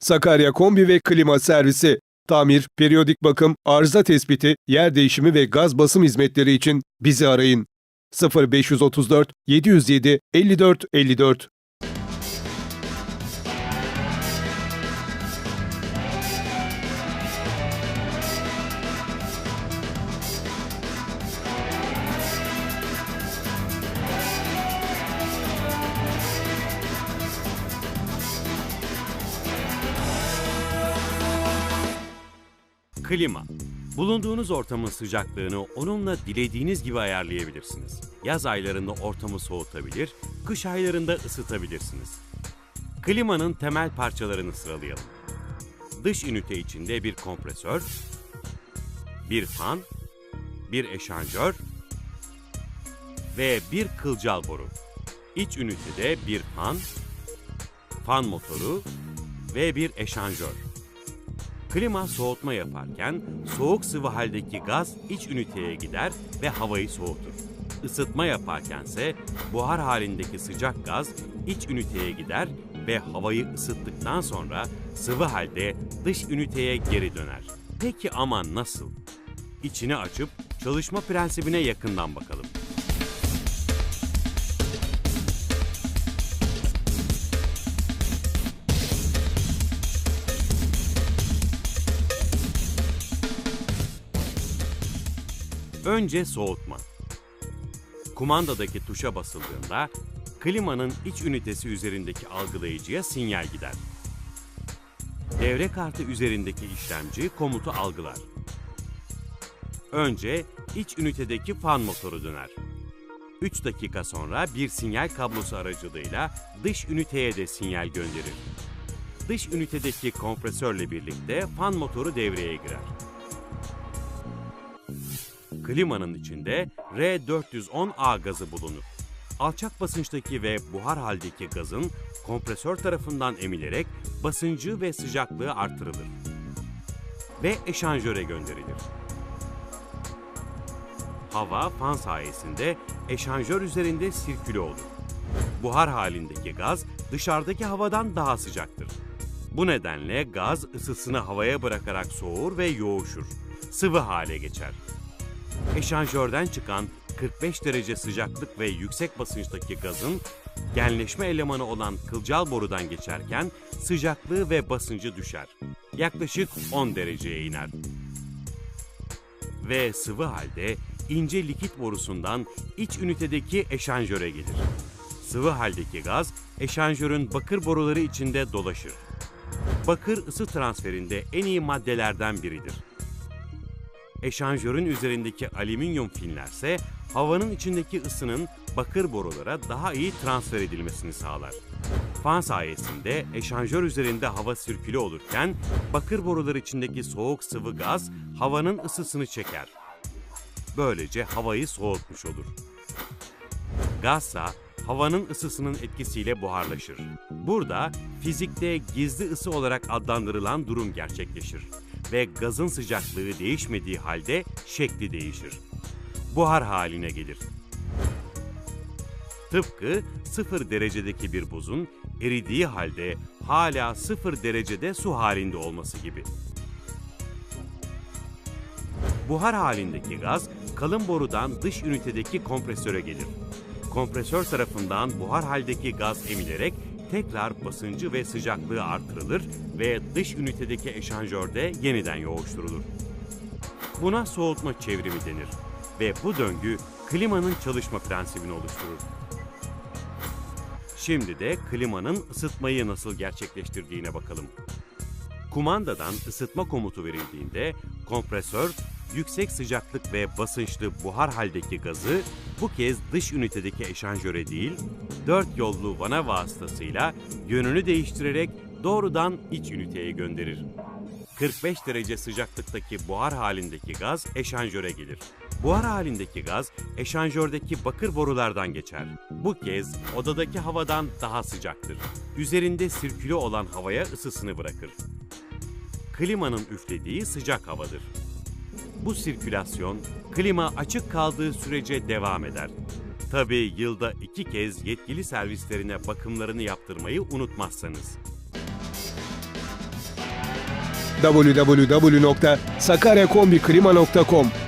Sakarya Kombi ve Klima Servisi. Tamir, periyodik bakım, arıza tespiti, yer değişimi ve gaz basım hizmetleri için bizi arayın. 0534 707 54 54. Klima. Bulunduğunuz ortamın sıcaklığını onunla dilediğiniz gibi ayarlayabilirsiniz. Yaz aylarında ortamı soğutabilir, kış aylarında ısıtabilirsiniz. Klimanın temel parçalarını sıralayalım. Dış ünite içinde bir kompresör, bir fan, bir eşanjör ve bir kılcal boru. İç ünitede bir fan motoru ve bir eşanjör. Klima soğutma yaparken soğuk sıvı haldeki gaz iç üniteye gider ve havayı soğutur. Isıtma yaparkense buhar halindeki sıcak gaz iç üniteye gider ve havayı ısıttıktan sonra sıvı halde dış üniteye geri döner. Peki ama nasıl? İçini açıp çalışma prensibine yakından bakalım. Önce soğutma. Kumandadaki tuşa basıldığında klimanın iç ünitesi üzerindeki algılayıcıya sinyal gider. Devre kartı üzerindeki işlemci komutu algılar. Önce iç ünitedeki fan motoru döner. 3 dakika sonra bir sinyal kablosu aracılığıyla dış üniteye de sinyal gönderir. Dış ünitedeki kompresörle birlikte fan motoru devreye girer. Klimanın içinde R410A gazı bulunur. Alçak basınçtaki ve buhar haldeki gazın kompresör tarafından emilerek basıncı ve sıcaklığı artırılır ve eşanjöre gönderilir. Hava fan sayesinde eşanjör üzerinde sirküle olur. Buhar halindeki gaz dışarıdaki havadan daha sıcaktır. Bu nedenle gaz ısısını havaya bırakarak soğur ve yoğuşur. Sıvı hale geçer. Eşanjörden çıkan 45 derece sıcaklık ve yüksek basınçtaki gazın genleşme elemanı olan kılcal borudan geçerken sıcaklığı ve basıncı düşer. Yaklaşık 10 dereceye iner. Ve sıvı halde ince likit borusundan iç ünitedeki eşanjöre gelir. Sıvı haldeki gaz eşanjörün bakır boruları içinde dolaşır. Bakır ısı transferinde en iyi maddelerden biridir. Eşanjörün üzerindeki alüminyum finlerse havanın içindeki ısının bakır borulara daha iyi transfer edilmesini sağlar. Fan sayesinde eşanjör üzerinde hava sirküle olurken bakır borular içindeki soğuk sıvı gaz havanın ısısını çeker. Böylece havayı soğutmuş olur. Gazsa havanın ısısının etkisiyle buharlaşır. Burada fizikte gizli ısı olarak adlandırılan durum gerçekleşir ve gazın sıcaklığı değişmediği halde şekli değişir. Buhar haline gelir. Tıpkı 0 derecedeki bir buzun eridiği halde hala 0 derecede su halinde olması gibi. Buhar halindeki gaz kalın borudan dış ünitedeki kompresöre gelir. Kompresör tarafından buhar haldeki gaz emilerek tekrar basıncı ve sıcaklığı artırılır ve dış ünitedeki eşanjörde yeniden yoğuşturulur. Buna soğutma çevrimi denir ve bu döngü klimanın çalışma prensibini oluşturur. Şimdi de klimanın ısıtmayı nasıl gerçekleştirdiğine bakalım. Kumandadan ısıtma komutu verildiğinde kompresör yüksek sıcaklık ve basınçlı buhar haldeki gazı bu kez dış ünitedeki eşanjöre değil, 4 yollu vana vasıtasıyla yönünü değiştirerek doğrudan iç üniteye gönderir. 45 derece sıcaklıktaki buhar halindeki gaz eşanjöre gelir. Buhar halindeki gaz eşanjördeki bakır borulardan geçer. Bu kez odadaki havadan daha sıcaktır. Üzerinde sirküle olan havaya ısısını bırakır. Klimanın üflediği sıcak havadır. Bu sirkülasyon klima açık kaldığı sürece devam eder. Tabii yılda 2 kez yetkili servislerine bakımlarını yaptırmayı unutmazsanız. www.sakaryakombiklima.com